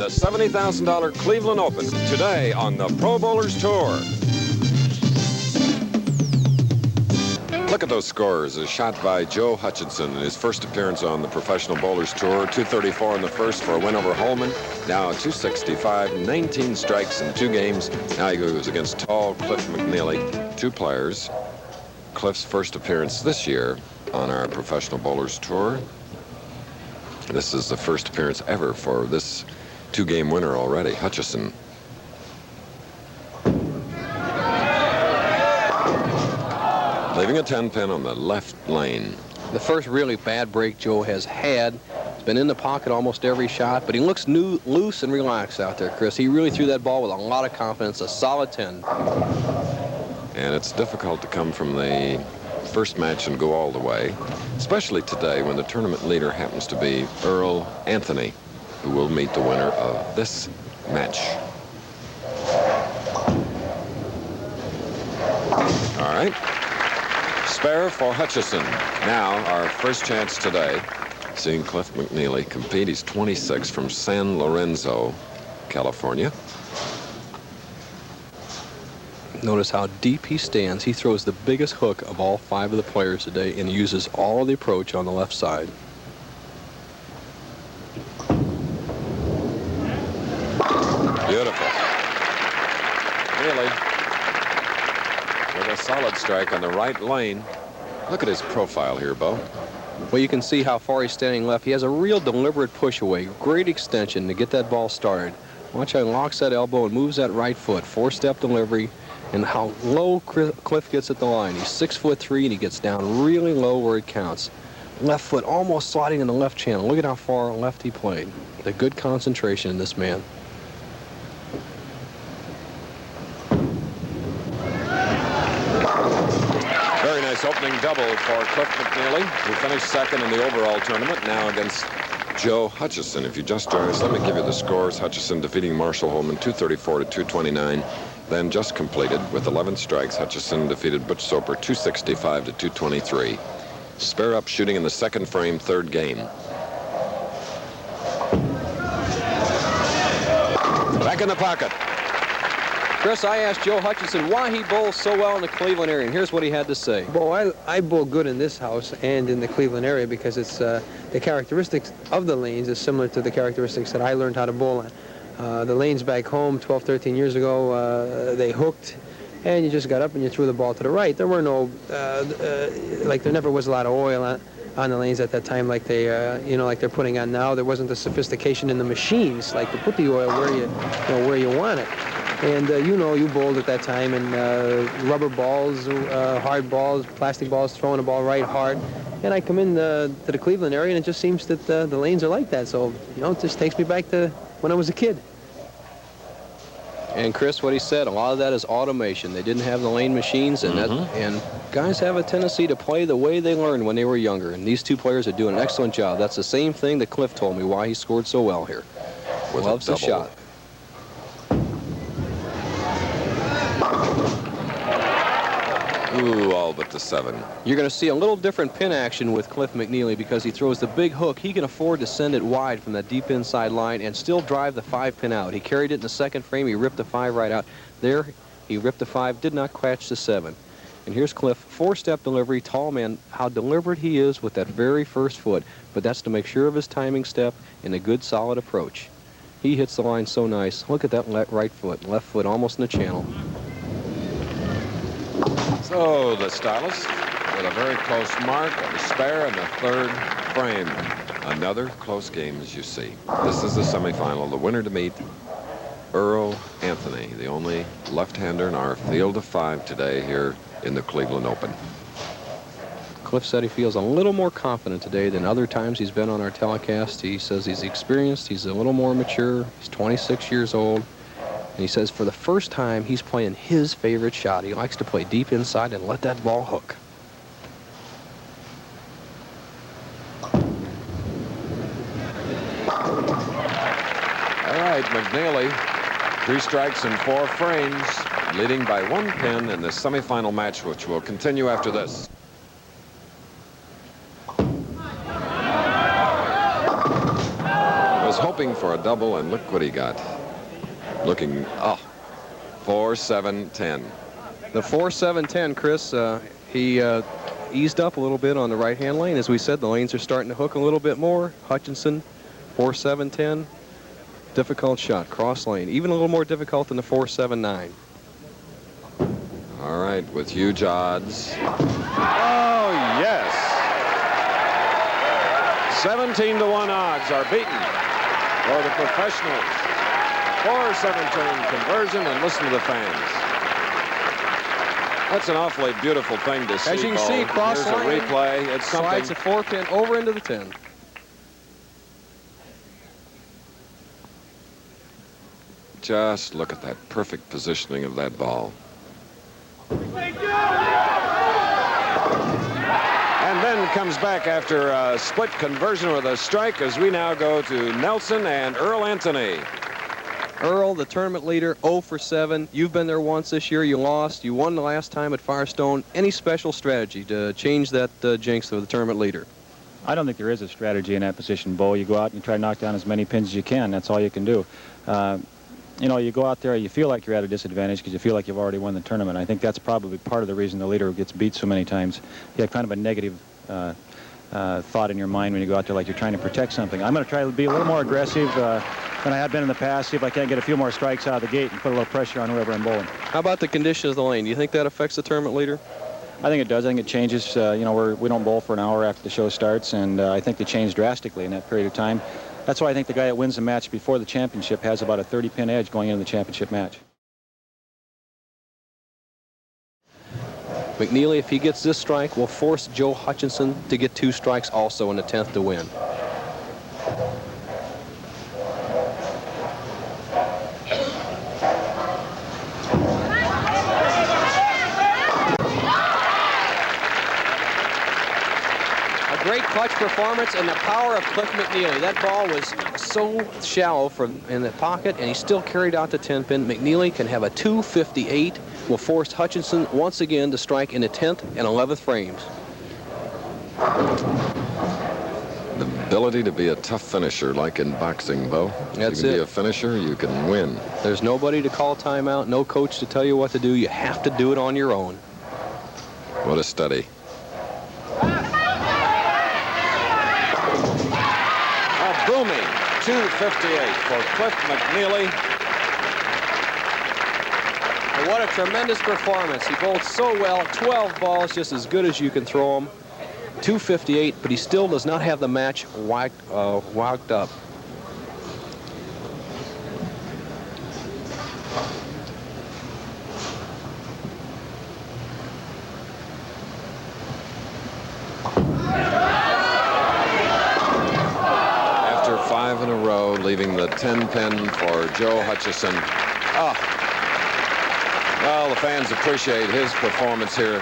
the $70,000 Cleveland Open today on the Pro Bowlers Tour. Look at those scores. A shot by Joe Hutchinson in his first appearance on the Professional Bowlers Tour. 234 in the first for a win over Holman. Now 265, 19 strikes in 2 games. Now he goes against tall Cliff McNealy. 2 players. Cliff's first appearance this year on our Professional Bowlers Tour. This is the first appearance ever for this 2-game winner already, Hutchison. Leaving a 10-pin on the left lane. The first really bad break Joe has had. He's been in the pocket almost every shot, but he looks loose and relaxed out there, Chris. He really threw that ball with a lot of confidence, a solid 10. And it's difficult to come from the first match and go all the way, especially today when the tournament leader happens to be Earl Anthony, who will meet the winner of this match. All right. Spare for Hutchison. Now our first chance today, seeing Cliff McNealy compete. He's 26 from San Lorenzo, California. Notice how deep he stands. He throws the biggest hook of all 5 of the players today and uses all of the approach on the left side. Beautiful. Really, with a solid strike on the right lane. Look at his profile here, Bo. Well, you can see how far he's standing left. He has a real deliberate push away. Great extension to get that ball started. Watch how he locks that elbow and moves that right foot. 4-step delivery. And how low Cliff gets at the line. He's 6'3" and he gets down really low where it counts. Left foot almost sliding in the left channel. Look at how far left he played. The good concentration in this man. Very nice opening double for Cliff McNealy, who finished second in the overall tournament, now against Joe Hutchison. If you just joined us, let me give you the scores. Hutchison defeating Marshall Holman 234 to 229. Then just completed with 11 strikes. Hutchison defeated Butch Soper 265 to 223. Spare up shooting in the second frame, 3rd game. Back in the pocket. Chris, I asked Joe Hutchinson why he bowls so well in the Cleveland area, and here's what he had to say. Well, I bowl good in this house and in the Cleveland area because it's the characteristics of the lanes is similar to the characteristics that I learned how to bowl on. The lanes back home 12, 13 years ago, they hooked, and you just got up and you threw the ball to the right. There were no, like there never was a lot of oil on the lanes at that time like they, like they're putting on now. There wasn't the sophistication in the machines like to put the oil where you want it. And you bowled at that time, and rubber balls, hard balls, plastic balls, throwing the ball right hard. And I come in to the Cleveland area, and it just seems that the lanes are like that. So, it just takes me back to when I was a kid. And Chris, what he said, a lot of that is automation. They didn't have the lane machines, and and guys have a tendency to play the way they learned when they were younger. And these 2 players are doing an excellent job. That's the same thing that Cliff told me why he scored so well here. Loves the shot. Ooh, all but the 7. You're going to see a little different pin action with Cliff McNealy because he throws the big hook. He can afford to send it wide from that deep inside line and still drive the 5-pin out. He carried it in the second frame. He ripped the 5 right out. There, he ripped the 5, did not catch the 7. And here's Cliff, 4-step delivery, tall man, how deliberate he is with that very first foot. But that's to make sure of his timing step and a good solid approach. He hits the line so nice. Look at that right foot, left foot almost in the channel. So the stylist with a very close mark, a spare in the 3rd frame. Another close game, as you see. This is the semifinal. The winner to meet, Earl Anthony, the only left-hander in our field of 5 today here in the Cleveland Open. Cliff said he feels a little more confident today than other times he's been on our telecast. He says he's experienced, he's a little more mature, he's 26 years old. And he says for the first time, he's playing his favorite shot. He likes to play deep inside and let that ball hook. All right, McNealy, 3 strikes in 4 frames, leading by 1 pin in the semifinal match, which will continue after this. Was hoping hoping for a double, and look what he got. Looking, 4-7-10. The 4-7-10, Chris, he eased up a little bit on the right-hand lane. As we said, the lanes are starting to hook a little bit more. Hutchinson, 4-7-10. Difficult shot, cross lane. Even a little more difficult than the 4-7-9. All right, with huge odds. Oh, yes. 17-1 odds are beaten for the professionals. 4-17 conversion, and listen to the fans. That's an awfully beautiful thing to see. As you can see, cross Here's lane, a replay. It's something. slides a 4-pin over into the 10. Just look at that perfect positioning of that ball. And then comes back after a split conversion with a strike as we now go to Nelson and Earl Anthony. Earl, the tournament leader, 0 for 7. You've been there once this year. You lost. You won the last time at Firestone. Any special strategy to change that jinx of the tournament leader? I don't think there is a strategy in that position, Bo. You go out and you try to knock down as many pins as you can. That's all you can do. You know, you go out there, you feel like you're at a disadvantage because you feel like you've already won the tournament. I think that's probably part of the reason the leader gets beat so many times. You have kind of a negative thought in your mind when you go out there like you're trying to protect something. I'm going to try to be a little more aggressive than I have been in the past, see if I can't get a few more strikes out of the gate and put a little pressure on whoever I'm bowling. How about the condition of the lane? Do you think that affects the tournament leader? I think it does. I think it changes. You know, we don't bowl for an hour after the show starts, and I think they change drastically in that period of time. That's why I think the guy that wins the match before the championship has about a 30-pin edge going into the championship match. McNealy, if he gets this strike, will force Joe Hutchinson to get 2 strikes also in the 10th to win. Great clutch performance and the power of Cliff McNealy. That ball was so shallow in the pocket, and he still carried out the 10-pin. McNealy can have a 258. Will force Hutchinson once again to strike in the 10th and 11th frames. The ability to be a tough finisher, like in boxing, Bo. That's you can it. be a finisher, you can win. There's nobody to call timeout, no coach to tell you what to do. You have to do it on your own. What a study. Booming 258 for Cliff McNealy. And what a tremendous performance. He bowled so well. 12 balls, just as good as you can throw them. 258, but he still does not have the match wound up. In a row, leaving the 10-pin for Joe Hutchison. Well, the fans appreciate his performance here